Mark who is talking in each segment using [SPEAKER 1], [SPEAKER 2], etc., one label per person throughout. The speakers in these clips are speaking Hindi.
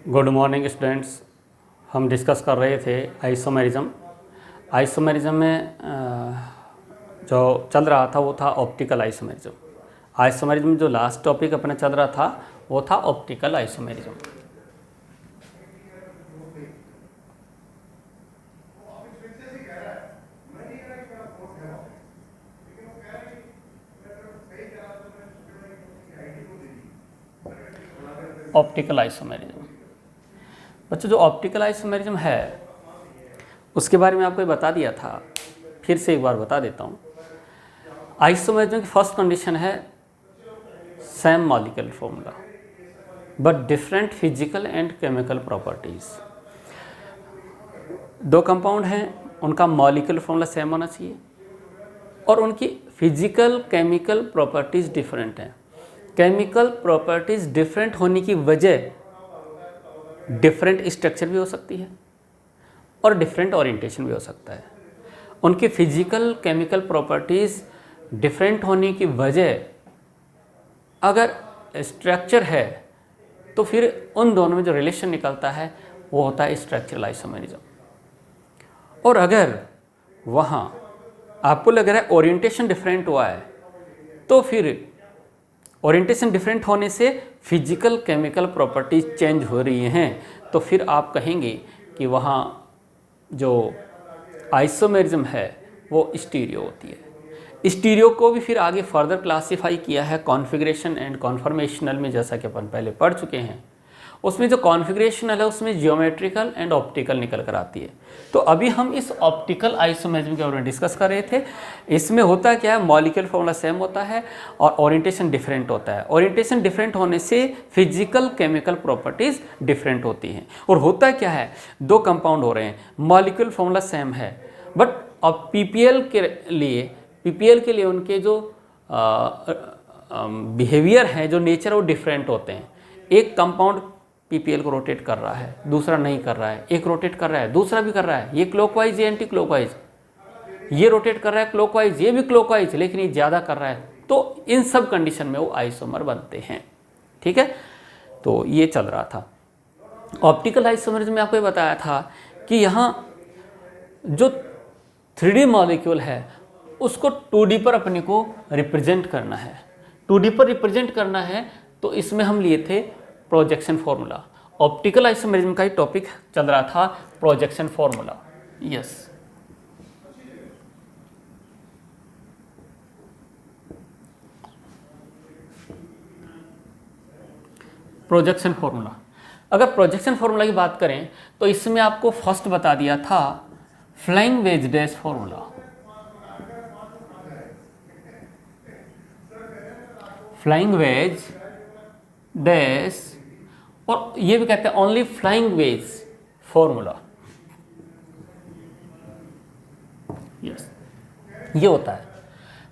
[SPEAKER 1] Good morning students. हम डिस्कस कर रहे थे आइसोमेरिज्म। आइसोमेरिज्म में जो चल रहा था वो था ऑप्टिकल आइसोमेरिज्म। आइसोमेरिज्म जो लास्ट टॉपिक अपने चल रहा था वो था ऑप्टिकल आइसोमेरिज्म। ऑप्टिकल आइसोमेरिज्म बच्चों, जो ऑप्टिकल आइसोमेरिज्म है उसके बारे में आपको बता दिया था, फिर से एक बार बता देता हूँ। आइसोमेरिज्म की फर्स्ट कंडीशन है same molecular formula but different physical and chemical properties. दो कंपाउंड हैं, उनका मॉलिक्यूलर फॉर्मूला सेम होना चाहिए और उनकी फिजिकल केमिकल प्रॉपर्टीज डिफरेंट हैं। केमिकल प्रॉपर्टीज डिफरेंट होने की वजह डिफरेंट स्ट्रक्चर भी हो सकती है और डिफरेंट ओरिएंटेशन भी हो सकता है। उनकी फिजिकल केमिकल प्रॉपर्टीज डिफरेंट होने की वजह अगर स्ट्रक्चर है तो फिर उन दोनों में जो रिलेशन निकलता है वो होता है स्ट्रक्चरल आइसोमेरिज्म। और अगर वहाँ आपको लग रहा है ओरिएंटेशन डिफरेंट हुआ है तो फिर ओरिएंटेशन डिफरेंट होने से फिजिकल केमिकल प्रॉपर्टीज चेंज हो रही हैं, तो फिर आप कहेंगे कि वहाँ जो आइसोमेरिज्म है वो स्टीरियो होती है। स्टीरियो को भी फिर आगे फर्दर क्लासिफाई किया है कॉन्फ़िगरेशन एंड कॉन्फॉर्मेशनल में, जैसा कि अपन पहले पढ़ चुके हैं। उसमें जो कॉन्फ़िगरेशनल है उसमें जियोमेट्रिकल एंड ऑप्टिकल निकल कर आती है। तो अभी हम इस ऑप्टिकल आइसोमेरिज्म के बारे में डिस्कस कर रहे थे। इसमें होता क्या है, मॉलिक्यूलर फॉर्मूला सेम होता है और ओरिएंटेशन डिफरेंट होता है। ओरिएंटेशन डिफरेंट होने से फिजिकल केमिकल प्रॉपर्टीज डिफरेंट होती हैं। और होता क्या है, दो कंपाउंड हो रहे हैं, मॉलिक्यूलर फॉर्मूला सेम है बट अब पीपीएल के लिए उनके जो बिहेवियर है, जो नेचर, वो डिफरेंट होते हैं। एक कंपाउंड पीपीएल को रोटेट कर रहा है, दूसरा नहीं कर रहा है। एक रोटेट कर रहा है, दूसरा भी कर रहा है। ये क्लॉकवाइज, ये एंटी क्लॉकवाइज। ये रोटेट कर रहा है क्लॉकवाइज, ये भी क्लॉकवाइज, लेकिन ये ज़्यादा कर रहा है। तो इन सब कंडीशन में वो आइसोमर बनते हैं। ठीक है, तो ये चल रहा था। ऑप्टिकल आइसोमरिज्म में आपको ये बताया था कि यहाँ जो 3D मॉलिक्यूल है उसको 2D पर अपने को रिप्रेजेंट करना है। 2D पर रिप्रेजेंट करना है तो इसमें हम लिए थे प्रोजेक्शन फॉर्मूला। ऑप्टिकल आइसोमेरिज्म का ही टॉपिक चल रहा था, projection formula. Yes, projection formula. अगर प्रोजेक्शन फॉर्मूला की बात करें तो इसमें आपको फर्स्ट बता दिया था flying veg dash formula. Flying veg dash, और ये भी कहते हैं only flying veg formula. Yes, ये होता है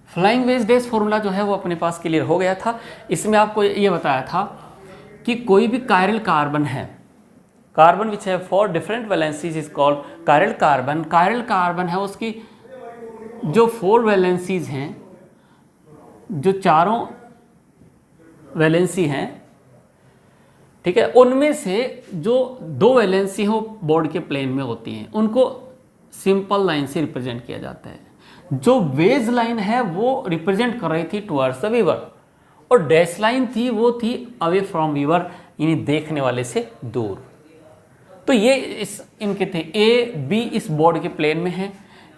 [SPEAKER 1] फ्लाइंग वेज डैश फॉर्मूला। जो है वो अपने पास क्लियर हो गया था। इसमें आपको ये बताया था कि कोई भी कायरल कार्बन है, कार्बन विच है 4 different valencies is called chiral carbon. Chiral carbon है, उसकी जो 4 वैलेंसीज हैं, जो चारों वैलेंसी हैं, ठीक है, उनमें से जो 2 वैलेंसी हो बोर्ड के प्लेन में होती हैं, उनको सिंपल लाइन से रिप्रेजेंट किया जाता है। जो वेज लाइन है वो रिप्रेजेंट कर रही थी टुवर्ड्स द व्यूअर, और डैश लाइन थी वो थी अवे फ्रॉम व्यूअर, यानी देखने वाले से दूर। तो ये इनके थे ए बी इस बोर्ड के प्लेन में है,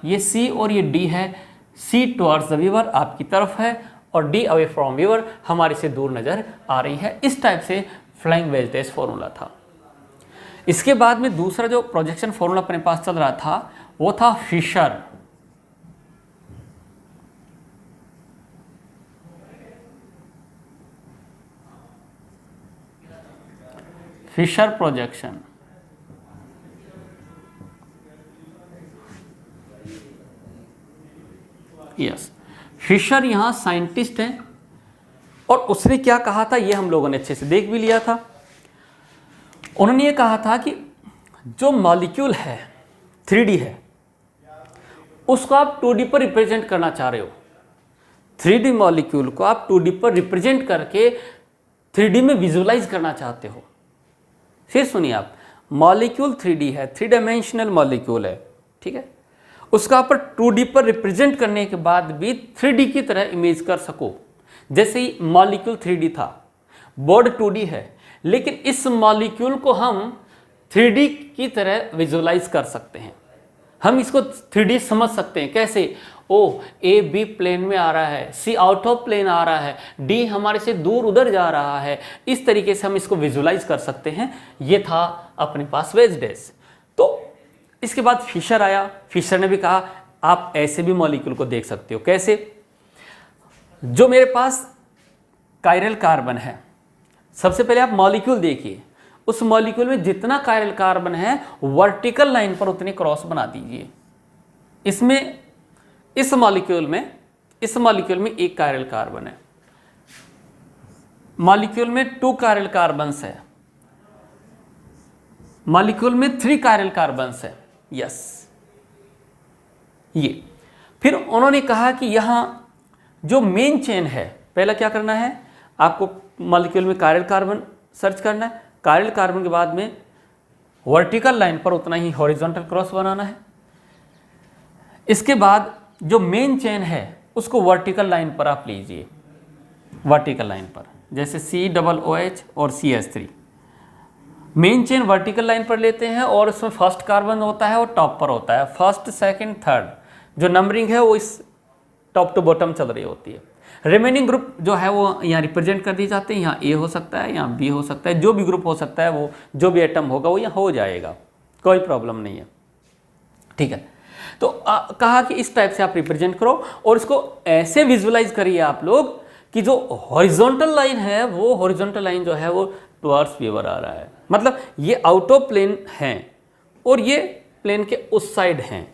[SPEAKER 1] ये सी और ये डी है। सी टुवर्ड्स द व्यूअर आपकी तरफ है और डी अवे फ्रॉम व्यूअर हमारे से दूर नजर आ रही है। इस टाइप से फ्लाइंग वेज डैश फॉर्मूला था। इसके बाद में दूसरा जो प्रोजेक्शन फॉर्मूला अपने पास चल रहा था वो था Fischer. Fischer projection. Yes, Fischer यहाँ साइंटिस्ट हैं और उसने क्या कहा था ये हम लोगों ने अच्छे से देख भी लिया था। उन्होंने ये कहा था कि जो मॉलिक्यूल है 3D है उसको आप 2D पर रिप्रेजेंट करना चाह रहे हो। 3D मॉलिक्यूल को आप 2D पर रिप्रेजेंट करके 3D में विजुअलाइज करना चाहते हो। फिर सुनिए आप, मॉलिक्यूल 3D है, 3 डायमेंशनल मॉलिक्यूल है, ठीक है, उसका आप 2D पर रिप्रेजेंट करने के बाद भी 3D की तरह इमेज कर सको। जैसे ही मॉलिक्यूल 3D था, बोर्ड 2D है, लेकिन इस मॉलिक्यूल को हम 3D की तरह विजुअलाइज कर सकते हैं। हम इसको 3D समझ सकते हैं। कैसे? ओ ए बी प्लेन में आ रहा है, सी आउट ऑफ प्लेन आ रहा है, डी हमारे से दूर उधर जा रहा है, इस तरीके से हम इसको विजुअलाइज कर सकते हैं। ये था अपने पास वेजडेस। तो इसके बाद फिशर आया। फिशर ने भी कहा आप ऐसे भी मॉलिक्यूल को देख सकते हो। कैसे? जो मेरे पास कायरल कार्बन है, सबसे पहले आप मॉलिक्यूल देखिए, उस मॉलिक्यूल में जितना कायरल कार्बन है वर्टिकल लाइन पर उतने क्रॉस बना दीजिए। इसमें इस मॉलिक्यूल में एक कायरल कार्बन है, मॉलिक्यूल में 2 कायरल कार्बन्स है, मॉलिक्यूल में 3 कायरल कार्बन्स है। यस, ये फिर उन्होंने कहा कि यहां जो मेन चेन है, पहला क्या करना है, आपको मॉलिक्यूल में कायरल कार्बन सर्च करना है, कायरल कार्बन के बाद में वर्टिकल लाइन पर उतना ही हॉरिजॉन्टल क्रॉस बनाना है। इसके बाद जो मेन चेन है उसको वर्टिकल लाइन पर आप लीजिए, वर्टिकल लाइन पर, जैसे COOH और CH3। Main chain vertical line पर लेते हैं और उसमें फर्स्ट कार्बन होता है और टॉप पर होता है, फर्स्ट सेकंड थर्ड, जो नंबरिंग है वो इस टॉप टू बॉटम चल रही होती है। रिमेनिंग ग्रुप जो है वो यहाँ रिप्रेजेंट कर दिए जाते हैं, यहाँ A हो सकता है, यहाँ B हो सकता है, जो भी ग्रुप हो सकता है, वो जो भी एटम होगा वो यहाँ हो जाएगा, कोई प्रॉब्लम नहीं है, ठीक है। तो कहा कि इस टाइप से आप रिप्रेजेंट करो और इसको ऐसे विजुअलाइज करिए आप लोग कि जो हॉरिजॉन्टल लाइन है, वो हॉरिजॉन्टल लाइन जो है वो टुवर्ड्स व्यूअर आ रहा है, मतलब ये आउट ऑफ प्लेन है और ये प्लेन के उस साइड हैं,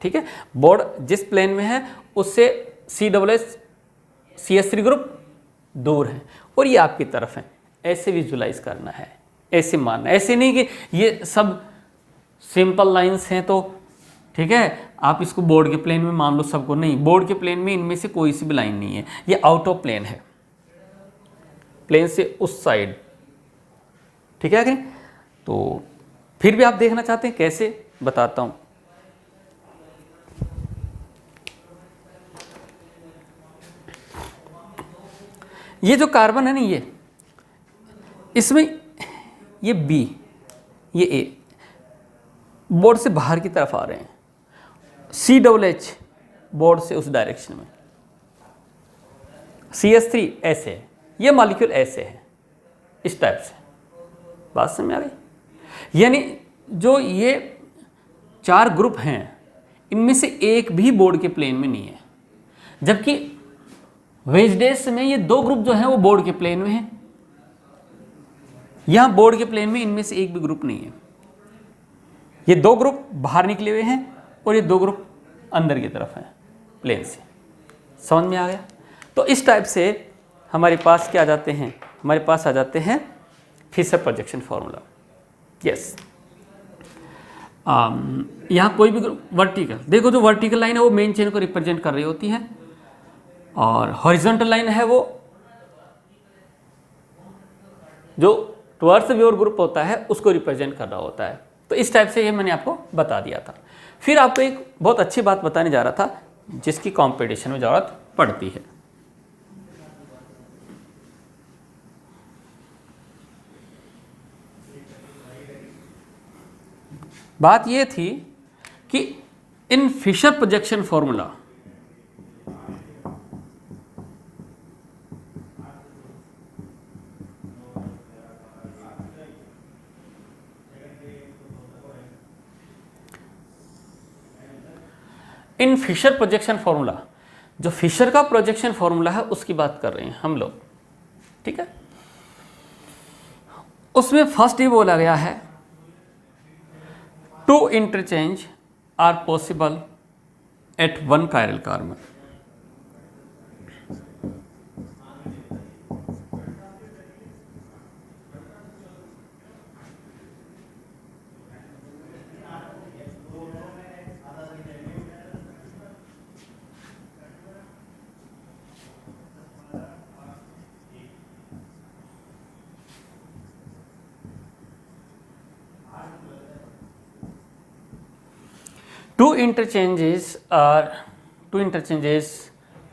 [SPEAKER 1] ठीक है। बोर्ड जिस प्लेन में है उससे COOH-CH3 ग्रुप दूर है और ये आपकी तरफ है। ऐसे विजुअलाइज करना है, ऐसे मानना, ऐसे नहीं कि ये सब सिंपल लाइंस हैं तो ठीक है आप इसको बोर्ड के प्लेन में मान लो सबको, नहीं, बोर्ड के प्लेन में इनमें से कोई सी भी लाइन नहीं है, ये आउट ऑफ प्लेन है, प्लेन से उस साइड, ठीक है कि? तो फिर भी आप देखना चाहते हैं कैसे, बताता हूं। ये जो कार्बन है ना, ये इसमें ये B, ये A बोर्ड से बाहर की तरफ आ रहे हैं, COOH बोर्ड से उस डायरेक्शन में, CH3 ऐसे है, ये मॉलिक्यूल ऐसे है, इस टाइप से। बात समझ में आ गई? यानी जो ये 4 ग्रुप हैं इनमें से एक भी बोर्ड के प्लेन में नहीं है, जबकि वेजडेस में ये 2 ग्रुप जो हैं वो बोर्ड के प्लेन में हैं। यहां बोर्ड के प्लेन में इनमें से एक भी ग्रुप नहीं है, ये 2 ग्रुप बाहर निकले हुए हैं और ये 2 ग्रुप अंदर की तरफ हैं प्लेन से। समझ में आ गया? तो इस टाइप से हमारे पास क्या आ जाते हैं, हमारे पास आ जाते हैं फिशर प्रोजेक्शन फॉर्मूला। यस, यहाँ कोई भी वर्टिकल देखो, जो वर्टिकल लाइन है वो मेन चेन को रिप्रेजेंट कर रही होती है और हॉरिजॉन्टल लाइन है वो जो टुवर्ड्स व्यूअर ग्रुप होता है उसको रिप्रेजेंट कर रहा होता है। तो इस टाइप से ये मैंने आपको बता दिया था। फिर आपको एक बहुत अच्छी बात बताने जा रहा था जिसकी कंपटीशन में ज़रूरत पड़ती है। बात ये थी कि in Fischer projection formula in Fischer projection formula, जो फिशर का प्रोजेक्शन फॉर्मूला है उसकी बात कर रहे हैं हम लोग, ठीक है। उसमें फर्स्ट ये बोला गया है 2 interchange are possible at 1 chiral carbon. Two interchanges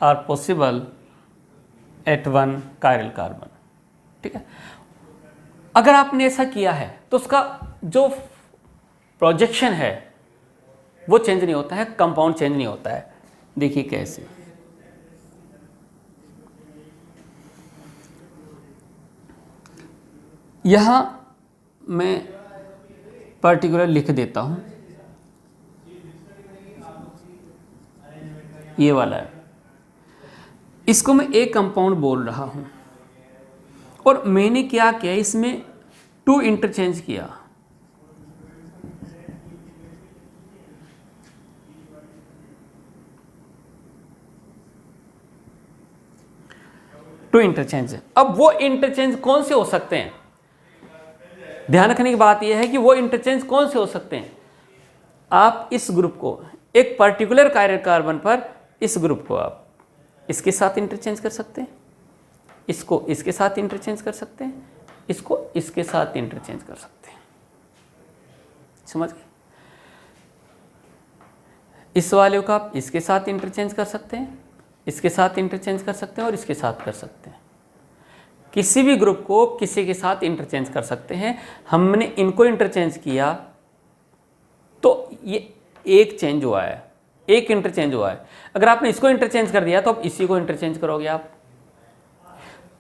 [SPEAKER 1] are possible at one chiral carbon. ठीक है, अगर आपने ऐसा किया है तो उसका जो प्रोजेक्शन है वो चेंज नहीं होता है, कंपाउंड चेंज नहीं होता है। देखिए कैसे, यहां मैं पर्टिकुलर लिख देता हूं, ये वाला है, इसको मैं एक कंपाउंड बोल रहा हूं और मैंने क्या किया, इसमें टू इंटरचेंज किया। टू इंटरचेंज, अब वो इंटरचेंज कौन से हो सकते हैं? ध्यान रखने की बात यह है कि वो इंटरचेंज कौन से हो सकते हैं। आप इस ग्रुप को, एक पर्टिकुलर कायरल कार्बन पर इस ग्रुप को आप इसके साथ इंटरचेंज कर सकते हैं, इसको इसके साथ इंटरचेंज कर सकते हैं, इसको इसके साथ इंटरचेंज कर सकते हैं। समझ गए? इस वाले को आप इसके साथ इंटरचेंज कर सकते हैं, इसके साथ इंटरचेंज कर सकते हैं और इसके साथ कर सकते हैं। किसी भी ग्रुप को किसी के साथ इंटरचेंज कर सकते हैं। हमने इनको इंटरचेंज किया तो ये एक चेंज हुआ है, एक इंटरचेंज हुआ है। अगर आपने इसको इंटरचेंज कर दिया तो अब इसी को इंटरचेंज करोगे आप।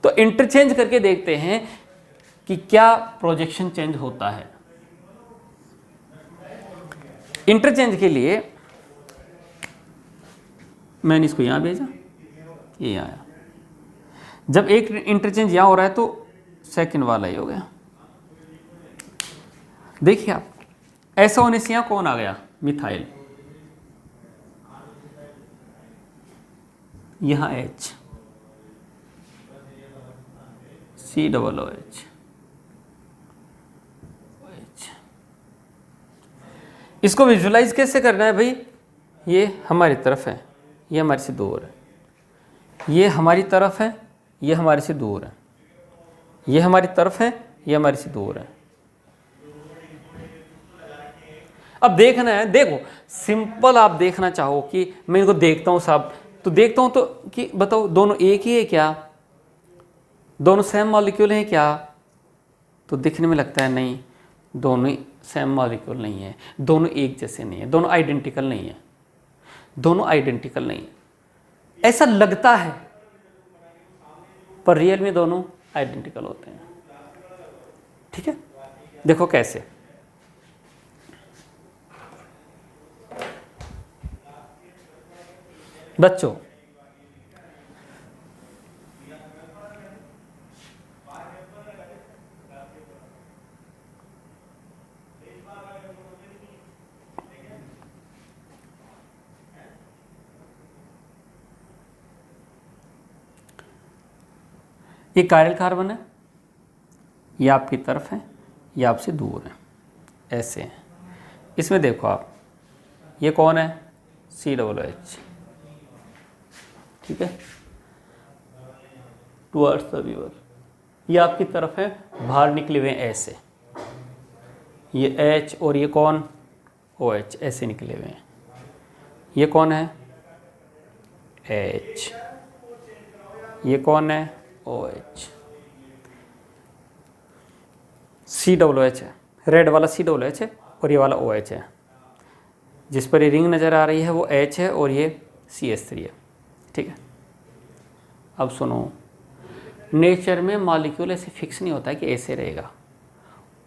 [SPEAKER 1] तो इंटरचेंज करके देखते हैं कि क्या प्रोजेक्शन चेंज होता है। इंटरचेंज के लिए मैंने इसको यहां भेजा, ये आया। जब एक इंटरचेंज यहां हो रहा है तो सेकंड वाला ही हो गया। देखिए आप, ऐसा होने से यहां कौन आ गया? मिथाइल। यहां H, COOH, इसको विजुलाइज कैसे करना है भाई? ये हमारी तरफ है, ये हमारे से दूर है, ये हमारी तरफ है, ये हमारे से दूर है, ये हमारी तरफ है, ये हमारे से दूर है। अब देखना है, देखो सिंपल, आप देखना चाहो कि मैं इनको देखता हूं सब, तो देखता हूं तो कि बताओ दोनों एक ही है क्या? दोनों सेम मॉलिक्यूल हैं क्या? तो दिखने में लगता है नहीं, दोनों सेम मॉलिक्यूल नहीं है, दोनों एक जैसे नहीं है, दोनों आइडेंटिकल नहीं है, दोनों आइडेंटिकल नहीं है। ऐसा लगता है पर रियल में दोनों आइडेंटिकल होते हैं। ठीक है, देखो कैसे। बच्चों, ये कायरल कार्बन है, ये आपकी तरफ है, ये आपसे दूर है, ऐसे हैं। इसमें देखो आप, ये कौन है? COOH। ठीक है, टुवर्ड्स द व्यूअर, ये आपकी तरफ है, बाहर निकले हुए हैं ऐसे, ये H और ये कौन? OH, ऐसे निकले हुए हैं। ये कौन है? H, ये कौन है? OH। COOH है, रेड वाला COOH है और ये वाला OH है। जिस पर ये रिंग नज़र आ रही है वो H है और ये CH3 है। ठीक है, अब सुनो, नेचर में मॉलिक्यूल ऐसे फिक्स नहीं होता है कि ऐसे रहेगा,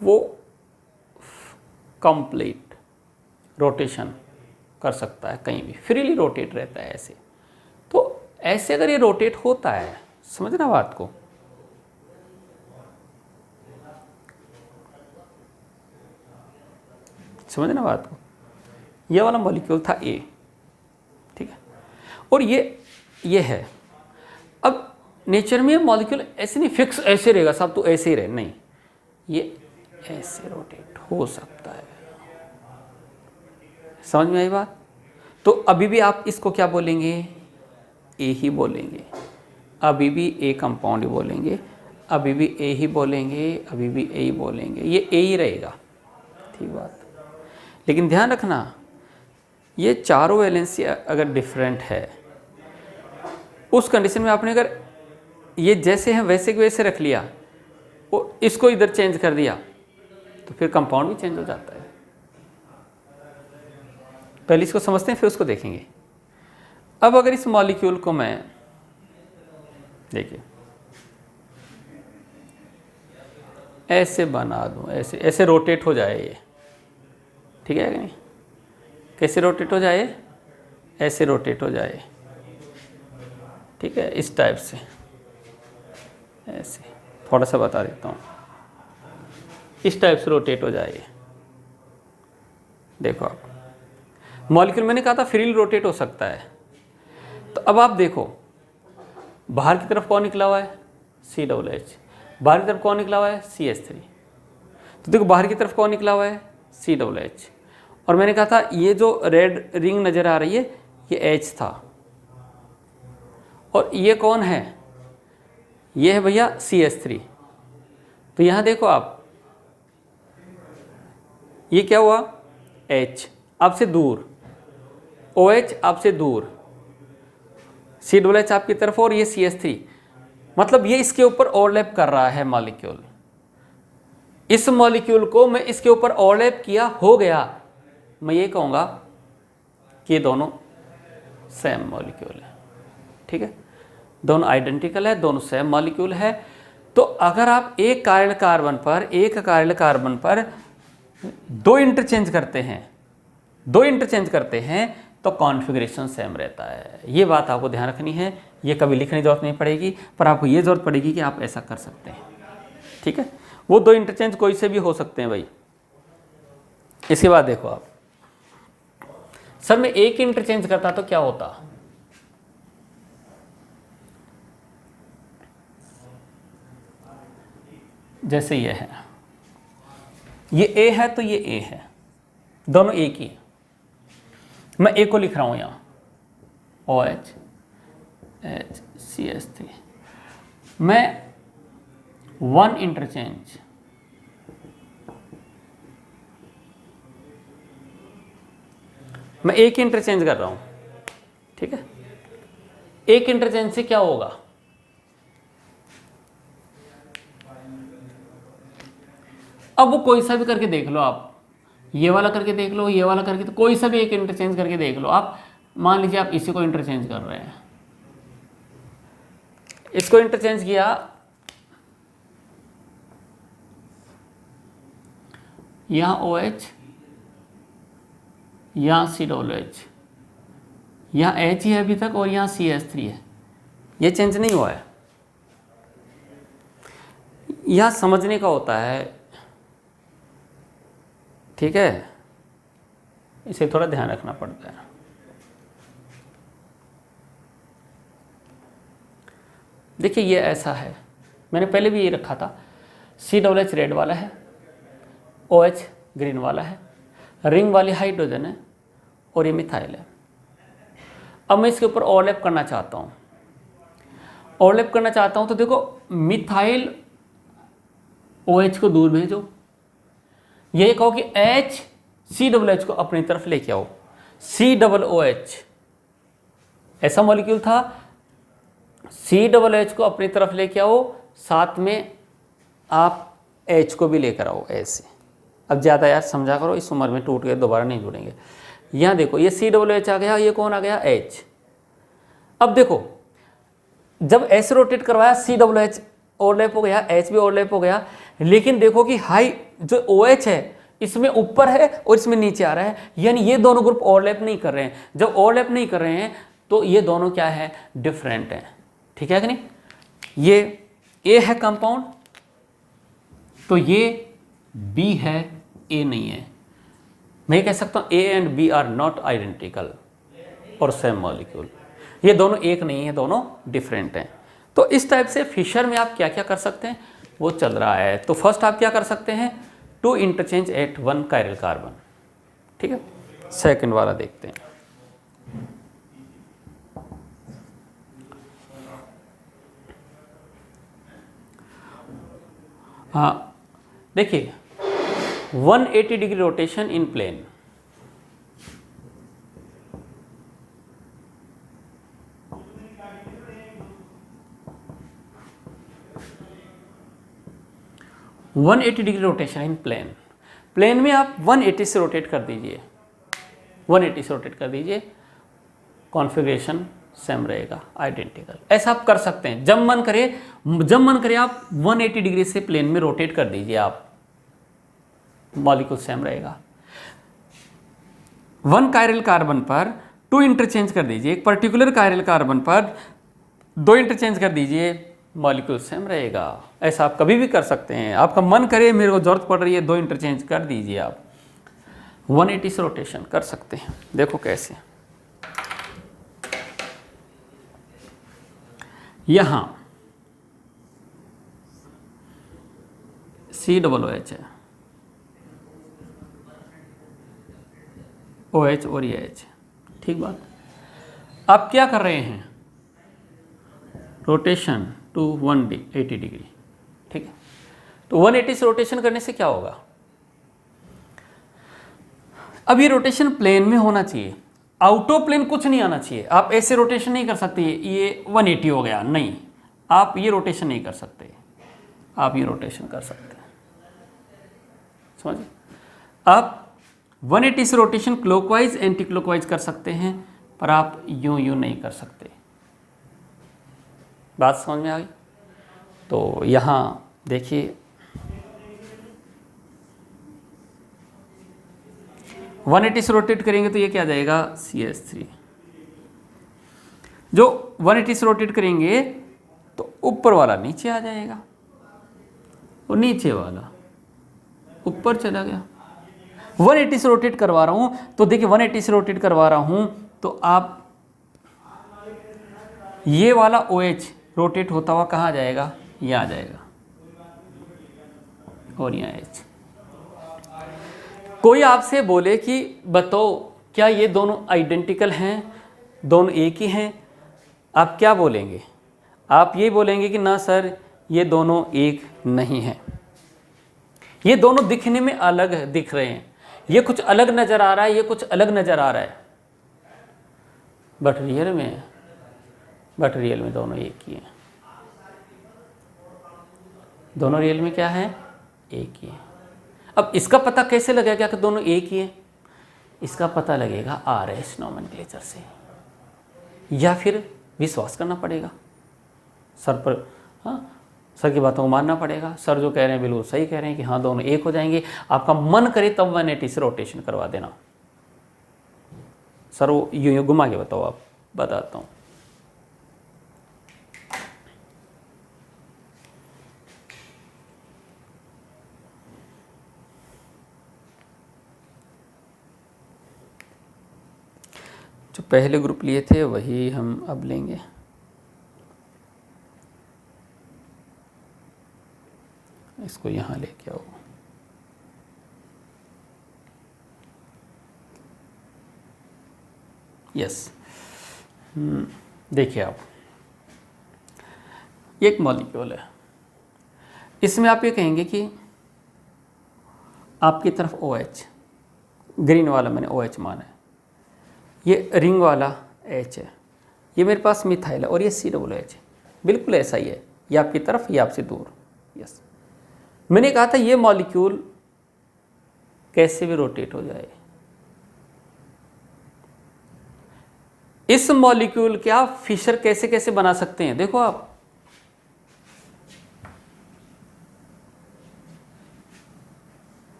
[SPEAKER 1] वो कंप्लीट रोटेशन कर सकता है, कहीं भी फ्रीली रोटेट रहता है ऐसे। तो ऐसे अगर ये रोटेट होता है, समझना बात को, समझना बात को। ये वाला मॉलिक्यूल था A, ठीक है, और ये है। अब नेचर में मॉलिक्यूल ऐसे नहीं फिक्स ऐसे रहेगा सब, तो ऐसे ही रहे, नहीं, ये ऐसे रोटेट हो सकता है। समझ में आई बात? तो अभी भी आप इसको क्या बोलेंगे? A ही बोलेंगे, अभी भी A कंपाउंड ही बोलेंगे, अभी भी A ही बोलेंगे, अभी भी A ही बोलेंगे, ये A ही रहेगा। ठीक बात। लेकिन ध्यान रखना, ये चारों वैलेंसी अगर डिफरेंट है, उस कंडीशन में आपने अगर ये जैसे हैं वैसे के वैसे रख लिया और इसको इधर चेंज कर दिया तो फिर कंपाउंड भी चेंज हो जाता है। पहले इसको समझते हैं फिर उसको देखेंगे। अब अगर इस मॉलिक्यूल को मैं देखिए ऐसे बना दूं, ऐसे ऐसे रोटेट हो जाए ये, ठीक है कि नहीं? कैसे रोटेट हो जाए? ऐसे रोटेट हो जाए, ठीक है, इस टाइप से। ऐसे थोड़ा सा बता देता हूँ, इस टाइप से रोटेट हो जाए। देखो आप, मॉलिक्यूल मैंने कहा था फ्रीली रोटेट हो सकता है। तो अब आप देखो बाहर की तरफ कौन निकला हुआ है? COOH। बाहर की तरफ कौन निकला हुआ है? CH3। तो देखो बाहर की तरफ कौन निकला हुआ है? COOH। और मैंने कहा था ये जो रेड रिंग नज़र आ रही है ये H था, और ये कौन है? ये है भैया CH3। तो यहाँ देखो आप, ये क्या हुआ? H आपसे दूर, OH आपसे दूर, COOH आपकी तरफ और ये CH3, मतलब ये इसके ऊपर ओवरलैप कर रहा है मॉलिक्यूल। इस मॉलिक्यूल को मैं इसके ऊपर ओवरलैप किया, हो गया, मैं ये कहूँगा कि ये दोनों सेम मॉलिक्यूल है, ठीक है, दोनों आइडेंटिकल है, दोनों सेम मॉलिक्यूल है। तो अगर आप एक कार्बन कार्बन पर दो इंटरचेंज करते हैं तो कॉन्फ़िगरेशन सेम रहता है। ये बात आपको ध्यान रखनी है, ये कभी लिखने की जरूरत नहीं पड़ेगी, पर आपको ये जरूरत पड़ेगी कि आप ऐसा कर सकते हैं, ठीक है। वो दो इंटरचेंज कोई से भी हो सकते हैं भाई। इसके बाद देखो आप, सर मैं एक इंटरचेंज करता तो क्या होता? जैसे ये है, ये A है तो ये A है, दोनों एक ही है। मैं A को लिख रहा हूं यहां OH CH3। मैं वन इंटरचेंज मैं एक इंटरचेंज कर रहा हूं, ठीक है। एक इंटरचेंज से क्या होगा? अब वो कोई सा भी करके देख लो आप, ये वाला करके देख लो, ये वाला करके, तो कोई सा भी एक इंटरचेंज करके देख लो आप। मान लीजिए आप इसी को इंटरचेंज कर रहे हैं, इसको इंटरचेंज किया, यहां OH, यहां COOH, यहां H ही है अभी तक, और यहां CH3 है, ये चेंज नहीं हुआ है। यहां समझने का होता है, ठीक है, इसे थोड़ा ध्यान रखना पड़ता है। देखिए ये ऐसा है, मैंने पहले भी ये रखा था, COOH रेड वाला है, OH ग्रीन वाला है, रिंग वाली हाइड्रोजन है, और ये मिथाइल है। अब मैं इसके ऊपर ओवरलैप करना चाहता हूँ, तो देखो मिथाइल OH को दूर भेजो, ये कहो कि H COOH को अपनी तरफ लेके आओ। COOH ऐसा मॉलिक्यूल था, COOH को अपनी तरफ लेके आओ, साथ में आप H को भी लेकर आओ, ऐसे। अब ज़्यादा यार समझा करो, इस उम्र में टूट गए, दोबारा नहीं जुड़ेंगे। यहाँ देखो ये COOH आ गया, ये कौन आ गया? H। अब देखो जब ऐसे रोटेट करवाया, COOH ओवरलैप हो गया, H भी ओवरलैप हो गया, लेकिन देखो कि हाई जो OH है इसमें ऊपर है और इसमें नीचे आ रहा है, यानी ये दोनों ग्रुप ओवरलैप नहीं कर रहे हैं। जब ओवरलैप नहीं कर रहे हैं तो ये दोनों क्या है? डिफरेंट हैं, ठीक है कि नहीं? ये A है कंपाउंड, तो ये B है, A नहीं है। मैं कह सकता हूँ A and B are not identical और सेम मॉलिक्यूल। ये दोनों एक नहीं है, दोनों डिफरेंट हैं। तो इस टाइप से फिशर में आप क्या क्या कर सकते हैं वो चल रहा है। तो फर्स्ट आप क्या कर सकते हैं? Two interchange at one chiral carbon, ठीक है। सेकंड वाला देखते हैं। हाँ देखिए, 180 degree rotation in plane, 180 degree rotation in plane. Plane में आप 180 से रोटेट कर दीजिए, 180 से रोटेट कर दीजिए, कॉन्फ़िगरेशन सेम रहेगा, आइडेंटिकल। ऐसा आप कर सकते हैं, जब मन करे आप 180 डिग्री से प्लेन में रोटेट कर दीजिए, आप मॉलिक्यूल सेम रहेगा। 1 कायरल कार्बन पर 2 इंटरचेंज कर दीजिए, एक पर्टिकुलर कायरल कार्बन पर 2 इंटरचेंज कर दीजिए, मॉलिक्यूल सेम रहेगा। ऐसा आप कभी भी कर सकते हैं, आपका मन करे मेरे को जरूरत पड़ रही है 2 इंटरचेंज कर दीजिए, आप 180 से रोटेशन कर सकते हैं। देखो कैसे, यहां COOH है, OH और ये H, ठीक बात। आप क्या कर रहे हैं, रोटेशन टू 180 डिग्री, ठीक है। तो 180 से रोटेशन करने से क्या होगा, अब ये रोटेशन प्लेन में होना चाहिए, आउट ऑफ प्लेन कुछ नहीं आना चाहिए। आप ऐसे रोटेशन नहीं कर सकते, ये 180 हो गया, नहीं, आप ये रोटेशन नहीं कर सकते, आप ये रोटेशन कर सकते हैं, समझिए। आप 180 से रोटेशन क्लॉकवाइज एंटी क्लॉकवाइज कर सकते हैं, पर आप यूं नहीं कर सकते। बात समझ में आ गई। तो यहाँ देखिए 180 से रोटेट करेंगे तो ये क्या आ जाएगा, CH3। जो 180 से रोटेट करेंगे तो ऊपर वाला नीचे आ जाएगा और नीचे वाला ऊपर चला गया। 180 से रोटेट करवा रहा हूं तो देखिए 180 से रोटेट करवा रहा हूं तो आप ये वाला OH रोटेट होता हुआ कहाँ जाएगा, यहाँ आ जाएगा और यहाँ H। कोई आपसे बोले कि बताओ क्या ये दोनों आइडेंटिकल हैं, दोनों एक ही हैं, आप क्या बोलेंगे, आप ये बोलेंगे कि ना सर ये दोनों एक नहीं हैं, ये दोनों दिखने में अलग दिख रहे हैं, ये कुछ अलग नज़र आ रहा है, ये कुछ अलग नज़र आ रहा है, बट रियल में दोनों एक ही हैं। दोनों रियल में क्या है, एक ही है। अब इसका पता कैसे लगेगा कि दोनों एक ही है, इसका पता लगेगा RS नोमेनक्लेचर से, या फिर विश्वास करना पड़ेगा सर पर, हाँ सर की बातों को मानना पड़ेगा, सर जो कह रहे हैं बिल्कुल सही कह रहे हैं कि हाँ दोनों एक हो जाएंगे। आपका मन करे तब 180 से रोटेशन करवा देना। सर वो यूं घुमा के बताओ, आप बताता हूँ। जो पहले ग्रुप लिए थे वही हम अब लेंगे। इसको यहाँ लेके आओ। यस, देखिए आप, ये एक मॉलिक्यूल है, इसमें आप ये कहेंगे कि आपकी तरफ OH, ग्रीन वाला मैंने OH माना है, ये रिंग वाला H है, ये मेरे पास मिथाइल है और ये COOH है, बिल्कुल ऐसा ही है, ये आपकी तरफ, ये आपसे दूर। यस, मैंने कहा था ये मॉलिक्यूल कैसे भी रोटेट हो जाए, इस मॉलिक्यूल के आप फिशर कैसे कैसे बना सकते हैं, देखो आप,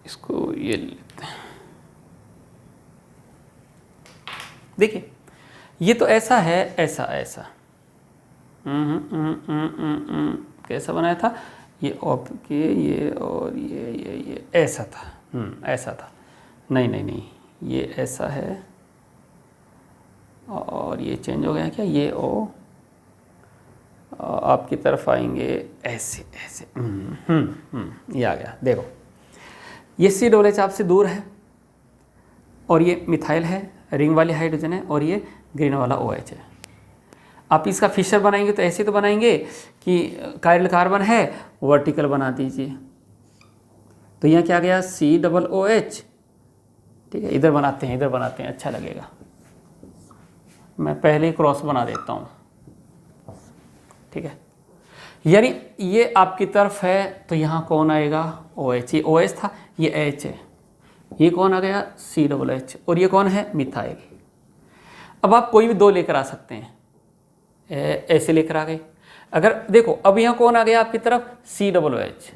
[SPEAKER 1] इसको ये लेते हैं, देखिए ये तो ऐसा है, ऐसा ऐसा कैसा बनाया था, ये आपके ये और ये ऐसा था, ऐसा था, नहीं नहीं नहीं, ये ऐसा है और ये चेंज हो गया क्या, ये ओ आपकी तरफ आएंगे ऐसे ऐसे, ये आ गया। देखो ये COOH आपसे दूर है और ये मिथाइल है, रिंग वाली हाइड्रोजन है, और ये ग्रीन वाला OH है। आप इसका फिशर बनाएंगे तो ऐसे तो बनाएंगे कि कायरल कार्बन है, वर्टिकल बना दीजिए। तो यहाँ क्या गया, COOH। ठीक है, इधर बनाते हैं, इधर बनाते हैं, अच्छा लगेगा। मैं पहले ही क्रॉस बना देता हूँ। ठीक है, यानी ये आपकी तरफ है तो यहाँ कौन आएगा, OH। ये OH था, ये H है, ये कौन आ गया, COOH, और ये कौन है, मिथाइल। अब आप कोई भी दो लेकर आ सकते हैं, ऐसे लेकर आ गए। अगर देखो अब यहाँ कौन आ गया आपकी तरफ, COOH,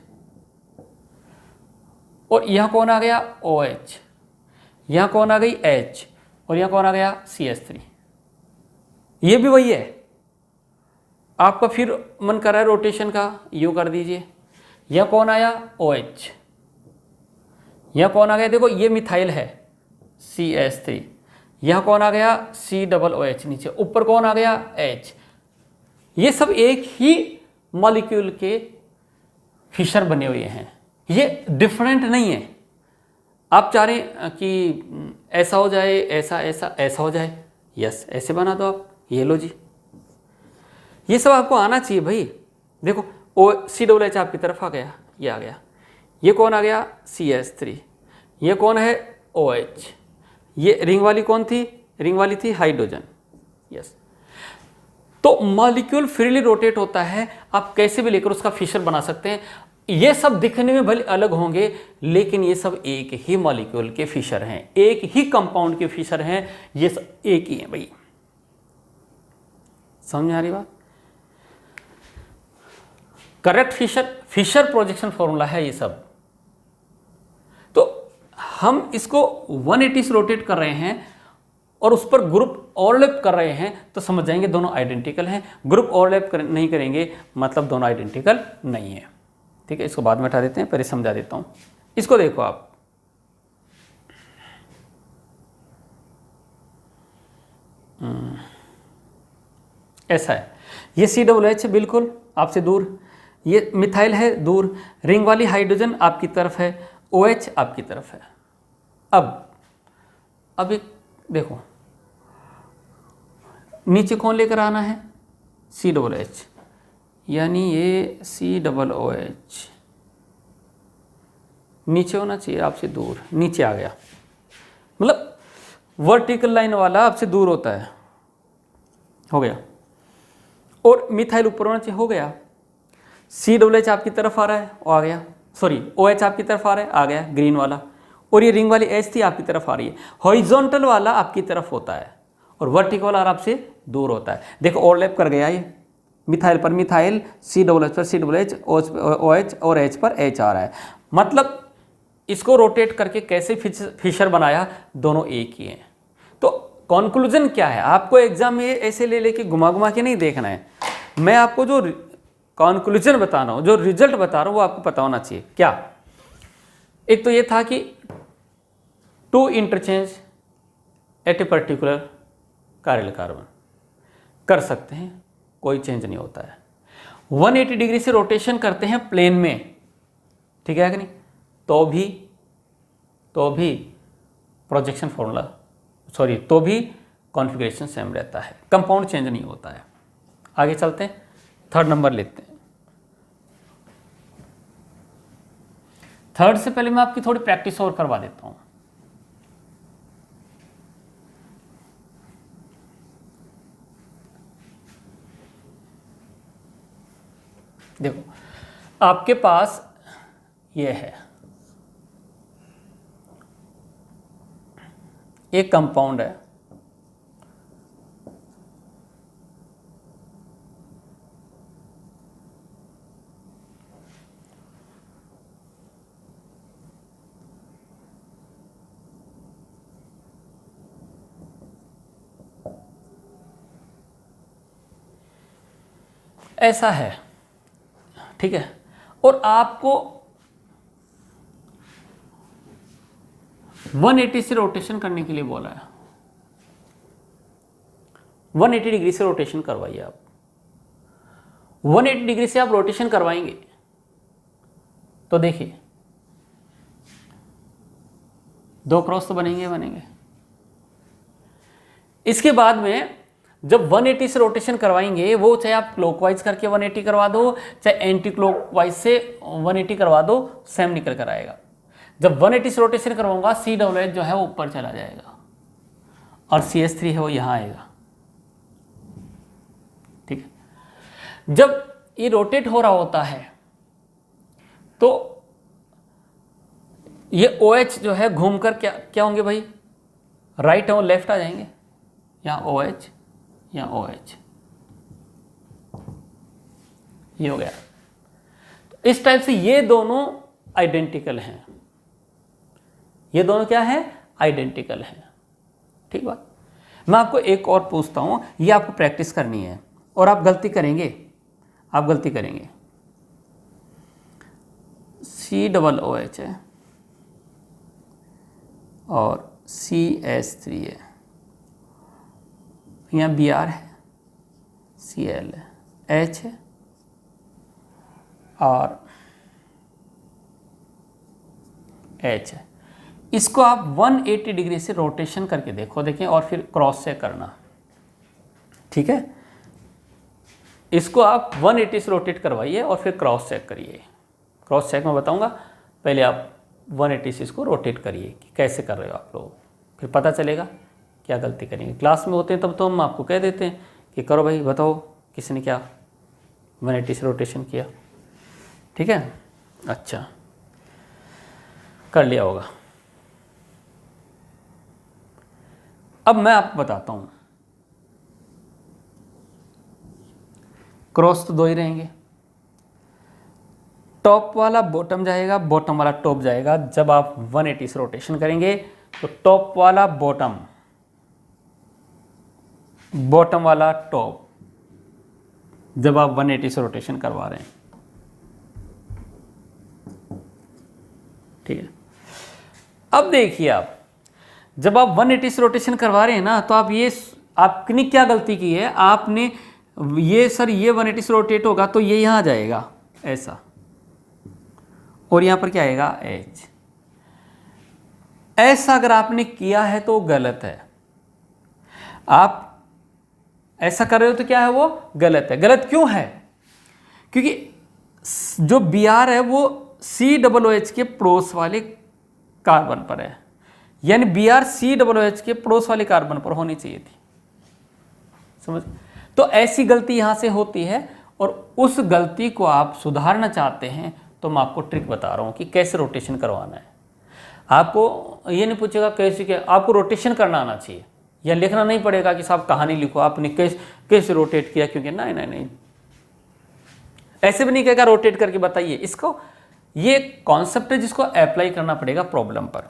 [SPEAKER 1] और यहाँ कौन आ गया, OH, यहाँ कौन आ गई, H, और यहाँ कौन आ गया, CH3। ये भी वही है। आपका फिर मन कर रहा है रोटेशन का, यूँ कर दीजिए। यहाँ कौन आया, OH, यहाँ कौन आ गया, देखो ये मिथाइल है, CH3, यहाँ कौन आ गया, COOH, नीचे ऊपर कौन आ गया, H। ये सब एक ही मॉलिक्यूल के फिशर बने हुए हैं, ये डिफरेंट नहीं है। आप चाह रहे हैं कि ऐसा हो जाए, ऐसा ऐसा ऐसा हो जाए, यस ऐसे बना दो आप, ये लो जी। ये सब आपको आना चाहिए भाई। देखो COOH आपकी तरफ आ गया, ये आ गया, ये कौन आ गया, CH3, ये कौन है, OH, ये रिंग वाली कौन थी, रिंग वाली थी हाइड्रोजन, यस। तो मॉलिक्यूल फ्रीली रोटेट होता है, आप कैसे भी लेकर उसका फिशर बना सकते हैं। ये सब दिखने में भले अलग होंगे, लेकिन ये सब एक ही मॉलिक्यूल के फिशर हैं, एक ही कंपाउंड के फिशर हैं, ये सब एक ही हैं भाई। समझ आ रही बात। करेक्ट फिशर प्रोजेक्शन फॉर्मूला है ये सब। तो हम इसको 180 से रोटेट कर रहे हैं और उस पर ग्रुप ओवरलैप कर रहे हैं, तो समझ जाएंगे दोनों आइडेंटिकल हैं। ग्रुप ओवरलैप नहीं करेंगे मतलब दोनों आइडेंटिकल नहीं है। ठीक है, इसको बाद में हटा देते हैं, पहले समझा देता हूं। इसको देखो आप, ऐसा है, ये COOH है बिल्कुल आपसे दूर, ये मिथाइल है दूर, रिंग वाली हाइड्रोजन आपकी तरफ है, OH आपकी तरफ है। अब एक देखो, नीचे कौन लेकर आना है, COOH, यानी ये COOH नीचे होना चाहिए, आपसे दूर, नीचे आ गया, मतलब वर्टिकल लाइन वाला आपसे दूर होता है, हो गया। और मिथाइल ऊपर होना चाहिए, हो गया। COOH आपकी तरफ आ रहा है, वो आ गया, सॉरी OH आपकी तरफ आ रहा है, आ गया ग्रीन वाला, और ये रिंग वाली H थी आपकी तरफ आ रही है। हॉरिजॉन्टल वाला आपकी तरफ होता है और वर्टिकल वाला आपसे दूर होता है। देखो ओवरलैप कर गया, ये मिथाइल पर मिथाइल, COOH पर COOH, OH और H पर H आ रहा है। मतलब इसको रोटेट करके कैसे फिशर बनाया, दोनों एक ही हैं। तो कंक्लूजन क्या है, आपको एग्जाम में ऐसे ले लेके घुमा घुमा के नहीं देखना है। मैं आपको जो कंक्लूजन बता रहा हूँ, जो रिजल्ट बता रहा हूँ, वो आपको पता होना चाहिए। क्या, एक तो ये था कि two interchange at a particular chiral carbon कर सकते हैं, कोई चेंज नहीं होता है। 180 डिग्री से रोटेशन करते हैं प्लेन में, ठीक है कि नहीं, तो भी प्रोजेक्शन फॉर्मूला तो भी कॉन्फ़िगरेशन सेम रहता है, कंपाउंड चेंज नहीं होता है। आगे चलते हैं, थर्ड नंबर लेते हैं। थर्ड से पहले मैं आपकी थोड़ी प्रैक्टिस और करवा देता हूं। देखो आपके पास ये है एक कंपाउंड है, ऐसा है, ठीक है, और आपको 180 से रोटेशन करने के लिए बोला है। 180 डिग्री से रोटेशन करवाइए आप। 180 डिग्री से आप रोटेशन करवाएंगे तो देखिए दो क्रॉस तो बनेंगे। इसके बाद में जब 180 से रोटेशन करवाएंगे, वो चाहे आप क्लॉकवाइज करके 180 करवा दो, चाहे एंटी क्लॉकवाइज से 180 करवा दो, सेम निकल कर आएगा। जब 180 से रोटेशन करवाऊंगा, CWH जो है वो ऊपर चला जाएगा और CS3 है वो यहाँ आएगा। ठीक है, जब ये रोटेट हो रहा होता है तो ये OH जो है घूमकर क्या होंगे भाई, राइट और लेफ्ट आ जाएंगे। यहाँ OH, यहाँ OH, ये हो गया। तो इस टाइप से ये दोनों आइडेंटिकल हैं, ये दोनों क्या है, आइडेंटिकल हैं। ठीक बात। मैं आपको एक और पूछता हूं, ये आपको प्रैक्टिस करनी है और आप गलती करेंगे, आप गलती करेंगे। COOH है और CS3 है, यहाँ Br है, Cl है, H है और H है। इसको आप 180 डिग्री से रोटेशन करके देखो, देखें, और फिर क्रॉस चेक करना। ठीक है, इसको आप 180 से रोटेट करवाइए और फिर क्रॉस चेक करिए। क्रॉस चेक मैं बताऊंगा, पहले आप 180 से इसको रोटेट करिए कि कैसे कर रहे हो आप लोग, फिर पता चलेगा क्या गलती करेंगे। क्लास में होते हैं तब तो हम आपको कह देते हैं कि करो भाई, बताओ किसी ने क्या 180 से रोटेशन किया। ठीक है, अच्छा, कर लिया होगा। अब मैं आपको बताता हूं, क्रॉस तो दो ही रहेंगे, टॉप वाला बॉटम जाएगा, बॉटम वाला टॉप जाएगा। जब आप 180 से रोटेशन करेंगे तो टॉप वाला बॉटम, बॉटम वाला टॉप, जब आप 180 से रोटेशन करवा रहे हैं। ठीक है, अब देखिए, आप जब आप 180 से रोटेशन करवा रहे हैं ना, तो आपने क्या गलती की है, आपने ये 180 से रोटेट होगा तो ये यहां जाएगा ऐसा, और यहां पर क्या आएगा, H। ऐसा अगर आपने किया है तो गलत है। आप ऐसा कर रहे हो तो क्या है, वो गलत है। गलत क्यों है? क्योंकि जो Br है वो COOH के पड़ोस वाले कार्बन पर है, यानी Br COOH के पड़ोस वाले कार्बन पर होनी चाहिए थी। समझ? तो ऐसी गलती यहां से होती है, और उस गलती को आप सुधारना चाहते हैं तो मैं आपको ट्रिक बता रहा हूं कि कैसे रोटेशन करवाना है। आपको ये नहीं पूछेगा कैसे, क्या आपको रोटेशन करना आना चाहिए, या लिखना नहीं पड़ेगा कि साहब कहानी लिखो आपने कैसे रोटेट किया, क्योंकि नहीं, ऐसे भी नहीं कहेगा रोटेट करके बताइए। इसको, ये कॉन्सेप्ट है जिसको अप्लाई करना पड़ेगा प्रॉब्लम पर।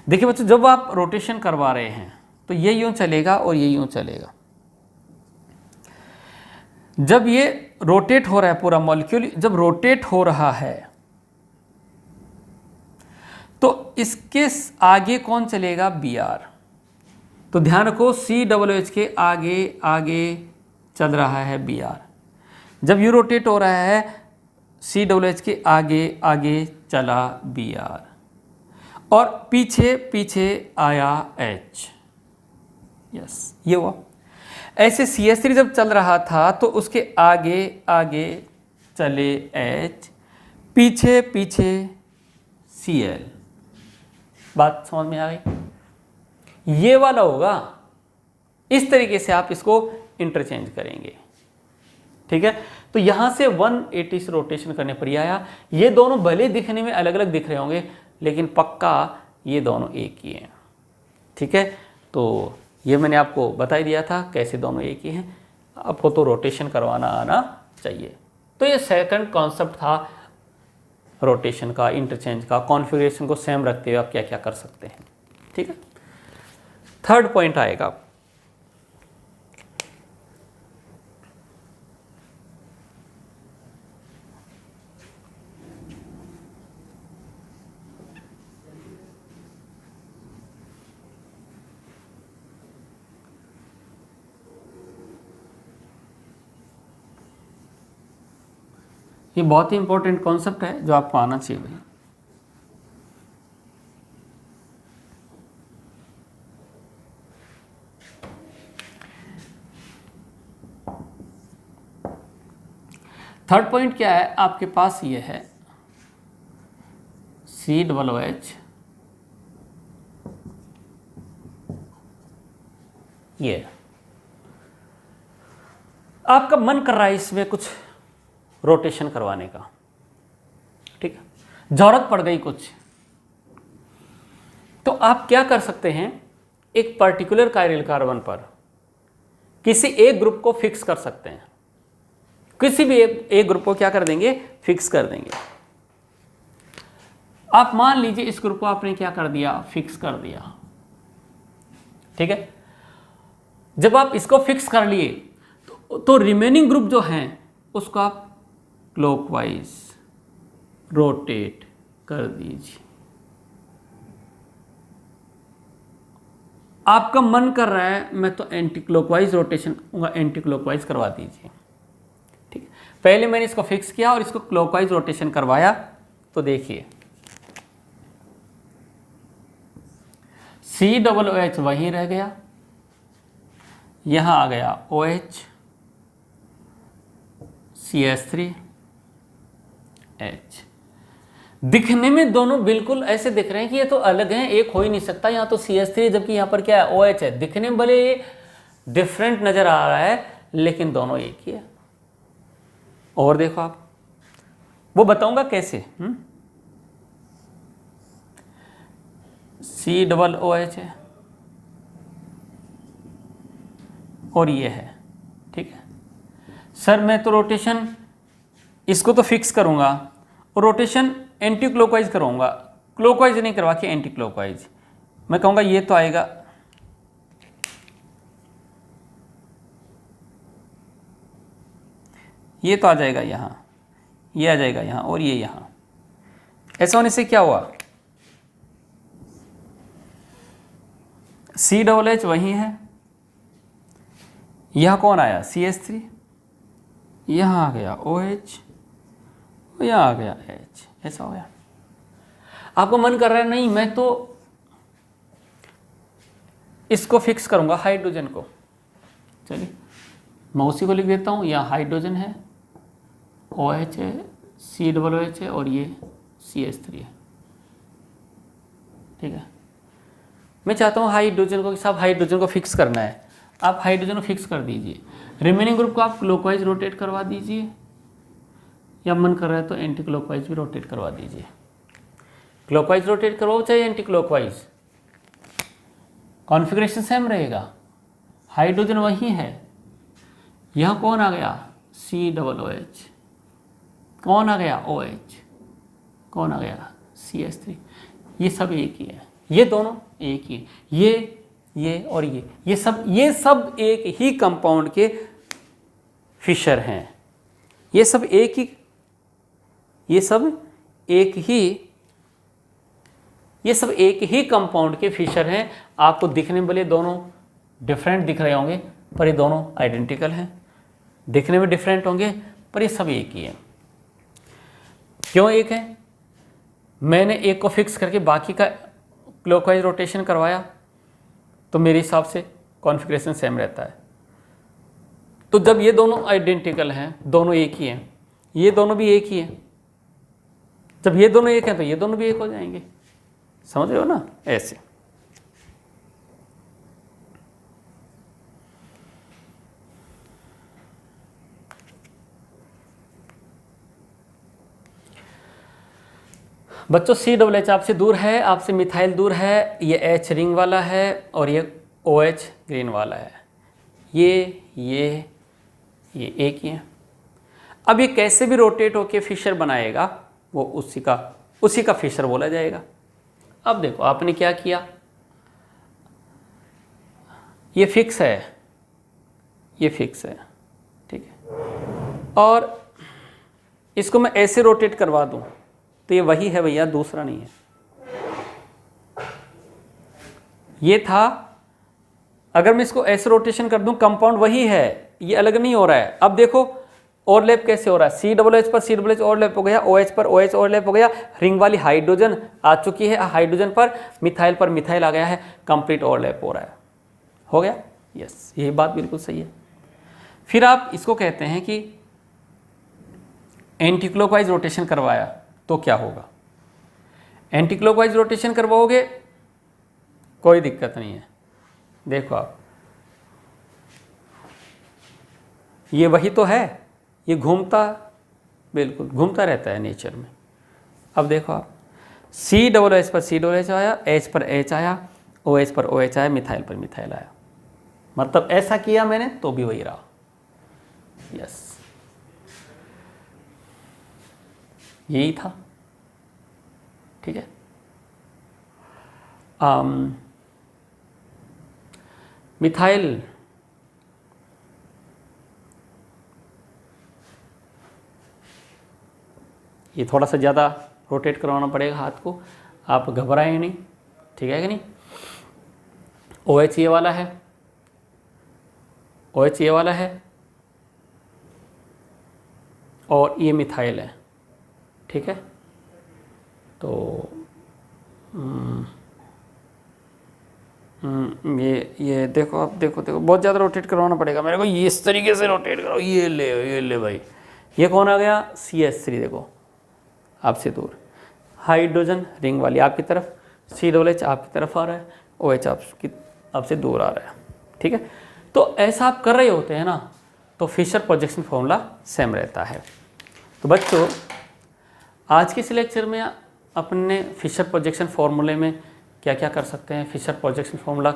[SPEAKER 1] देखिए बच्चों, जब आप रोटेशन करवा रहे हैं तो ये यूं चलेगा और ये यूं चलेगा। जब ये रोटेट हो रहा है, पूरा मॉलिक्यूल जब रोटेट हो रहा है, तो इसके आगे कौन चलेगा, Br। तो ध्यान रखो, COOH के आगे आगे चल रहा है Br। जब ये रोटेट हो रहा है, COOH के आगे आगे चला Br, और पीछे पीछे आया H। यस, ये हुआ। ऐसे CS3 जब चल रहा था तो उसके आगे आगे चले H, पीछे पीछे Cl। बात समझ में आ गई? ये वाला होगा। इस तरीके से आप इसको इंटरचेंज करेंगे। ठीक है, तो यहां से 180 से रोटेशन करने पर यह आया। ये दोनों भले दिखने में अलग अलग दिख रहे होंगे, लेकिन पक्का ये दोनों एक ही हैं। ठीक है, तो ये मैंने आपको बता ही दिया था कैसे दोनों एक ही हैं। आपको तो रोटेशन करवाना आना चाहिए। तो ये सेकंड कॉन्सेप्ट था रोटेशन का, इंटरचेंज का। कॉन्फ़िगरेशन को सेम रखते हुए आप क्या क्या कर सकते हैं। ठीक है, थर्ड पॉइंट आएगा, ये बहुत ही इंपॉर्टेंट कॉन्सेप्ट है जो आपको आना चाहिए भाई। थर्ड पॉइंट क्या है आपके पास, ये है COOH, ये आपका मन कर रहा है इसमें कुछ रोटेशन करवाने का, ठीक है, जरूरत पड़ गई कुछ, तो आप क्या कर सकते हैं, एक पर्टिकुलर कायरल कार्बन पर किसी एक ग्रुप को फिक्स कर सकते हैं, किसी भी एक ग्रुप को क्या कर देंगे, फिक्स कर देंगे। आप मान लीजिए इस ग्रुप को आपने क्या कर दिया, फिक्स कर दिया, ठीक है। जब आप इसको फिक्स कर लिए तो रिमेनिंग ग्रुप जो हैं उसको आप क्लॉकवाइज रोटेट कर दीजिए। आपका मन कर रहा है मैं तो एंटी क्लॉकवाइज रोटेशन करूंगा, एंटी क्लॉकवाइज करवा दीजिए, ठीक है। पहले मैंने इसको फिक्स किया और इसको क्लॉकवाइज रोटेशन करवाया, तो देखिए COOH वहीं रह गया, यहां आ गया OH, CH3H। दिखने में दोनों बिल्कुल ऐसे दिख रहे हैं कि ये तो अलग हैं, एक हो ही नहीं सकता, यहाँ तो CH3 जबकि यहाँ पर क्या है, OH है। दिखने में भले ये डिफरेंट नजर आ रहा है लेकिन दोनों एक ही है। और देखो आप, वो बताऊंगा कैसे। COOH है और ये है, ठीक है। सर मैं तो रोटेशन इसको तो फिक्स करूंगा और रोटेशन एंटी क्लॉकवाइज करवाऊंगा, क्लॉकवाइज नहीं करवा के एंटी क्लॉकवाइज। मैं कहूंगा ये तो आएगा, ये तो आ जाएगा यहाँ, ये आ जाएगा यहाँ और ये यहाँ। ऐसा होने से क्या हुआ, COOH वही है, यहाँ कौन आया, CH3, यहाँ आ गया OH, यहाँ आ गया H। ऐसा हो गया। आपको मन कर रहा है नहीं मैं तो इसको फिक्स करूंगा हाइड्रोजन को, चलिए मैं उसी को लिख देता हूँ। यहाँ हाइड्रोजन है, OH है, COOH है और ये CH3 है, ठीक है। मैं चाहता हूँ हाइड्रोजन को, साहब हाइड्रोजन को फिक्स करना है, आप हाइड्रोजन को फिक्स कर दीजिए, रिमेनिंग ग्रुप को आप क्लॉकवाइज रोटेट करवा दीजिए, या मन कर रहा है तो एंटी क्लॉकवाइज भी रोटेट करवा दीजिए। क्लॉकवाइज रोटेट करवाओ चाहे एंटी क्लॉकवाइज, कॉन्फ़िगरेशन सेम रहेगा, हाइड्रोजन वही है। यहाँ कौन आ गया, COOH, कौन आ गया OH, कौन आ गया CH3, ये सब एक ही है, ये दोनों एक ही है, ये और ये सब एक ही कंपाउंड के फिशर हैं, ये सब एक ही कंपाउंड के फिशर हैं। आपको दिखने में भले दोनों डिफरेंट दिख रहे होंगे पर ये दोनों आइडेंटिकल हैं, दिखने में डिफरेंट होंगे पर ये सब एक ही है। क्यों एक है, मैंने एक को फिक्स करके बाकी का क्लॉकवाइज रोटेशन करवाया तो मेरे हिसाब से कॉन्फ़िगरेशन सेम रहता है। तो जब ये दोनों आइडेंटिकल हैं, दोनों एक ही हैं, ये दोनों भी एक ही हैं, जब ये दोनों एक हैं तो ये दोनों भी एक हो जाएंगे, समझ रहे हो ना, ऐसे। बच्चों COOH आपसे दूर है, आपसे मिथाइल दूर है, ये H रिंग वाला है और ये OH ग्रीन वाला है, ये एक ही है। अब ये कैसे भी रोटेट होके फिशर बनाएगा वो उसी का फिशर बोला जाएगा। अब देखो आपने क्या किया, ये फिक्स है, ठीक है, और इसको मैं ऐसे रोटेट करवा दूं तो ये वही है भैया, दूसरा नहीं है। ये था, अगर मैं इसको ऐसे रोटेशन कर दूं कंपाउंड वही है, ये अलग नहीं हो रहा है। अब देखो ओवरलैप कैसे हो रहा है, COOH पर COOH ओवरलैप हो गया, OH पर OH ओवरलैप हो गया, रिंग वाली हाइड्रोजन आ चुकी है, हाइड्रोजन पर मिथाइल आ गया है, कंप्लीट ओवरलैप हो रहा है, हो गया। यस, यही बात बिल्कुल सही है। फिर आप इसको कहते हैं कि एंटी क्लॉकवाइज रोटेशन करवाया तो क्या होगा? एंटी क्लॉकवाइज रोटेशन करवाओगे कोई दिक्कत नहीं है। देखो आप, ये वही तो है, ये घूमता, बिल्कुल घूमता रहता है नेचर में। अब देखो आप, COOH पर COOH आया, H पर H आया, OH पर OH आया, मिथाइल पर मिथाइल आया। मतलब ऐसा किया मैंने तो भी वही रहा। यस, यही था। ठीक है। मिथाइल ये थोड़ा सा ज़्यादा रोटेट करवाना पड़ेगा हाथ को, आप घबराएं नहीं, ठीक है कि नहीं। OH ये वाला है, OH ये वाला है और ये मिथाइल है, ठीक है। तो ये देखो आप, देखो बहुत ज़्यादा रोटेट करवाना पड़ेगा मेरे को, ये इस तरीके से रोटेट करो। ये ले भाई, ये कौन आ गया? CH3। देखो आपसे दूर, हाइड्रोजन रिंग वाली आपकी तरफ, COOH आपकी तरफ आ रहा है, OH आपसे दूर आ रहा है, ठीक है। तो ऐसा आप कर रहे होते हैं ना, तो फिशर प्रोजेक्शन फॉर्मूला सेम रहता है। तो बच्चों, आज के इस लेक्चर में अपने फिशर प्रोजेक्शन फॉर्मूले में क्या क्या कर सकते हैं, फिशर प्रोजेक्शन फॉर्मूला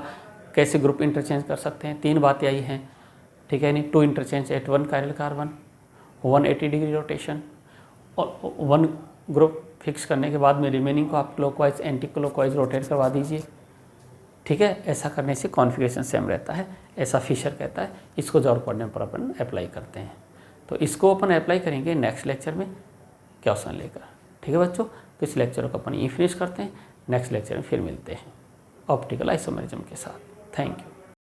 [SPEAKER 1] कैसे ग्रुप इंटरचेंज कर सकते हैं, 3 बातें आई हैं, ठीक है नहीं। 2 interchange at 1 chiral carbon, 180 degree rotation, और 1 ग्रुप फिक्स करने के बाद में रिमेनिंग को आप क्लॉकवाइज एंटी क्लॉकवाइज रोटेट करवा दीजिए, ठीक है। ऐसा करने से कॉन्फ़िगरेशन सेम रहता है, ऐसा फिशर कहता है। इसको जरूर पढ़ने पर अपन अप्लाई करते हैं। तो इसको अपन अप्लाई करेंगे नेक्स्ट लेक्चर में क्वेश्चन लेकर, ठीक है बच्चों। तो इस लेक्चर को अपन यहीं फिनिश करते हैं, नेक्स्ट लेक्चर में फिर मिलते हैं ऑप्टिकल आइसोमेरिज्म के साथ। Thank you.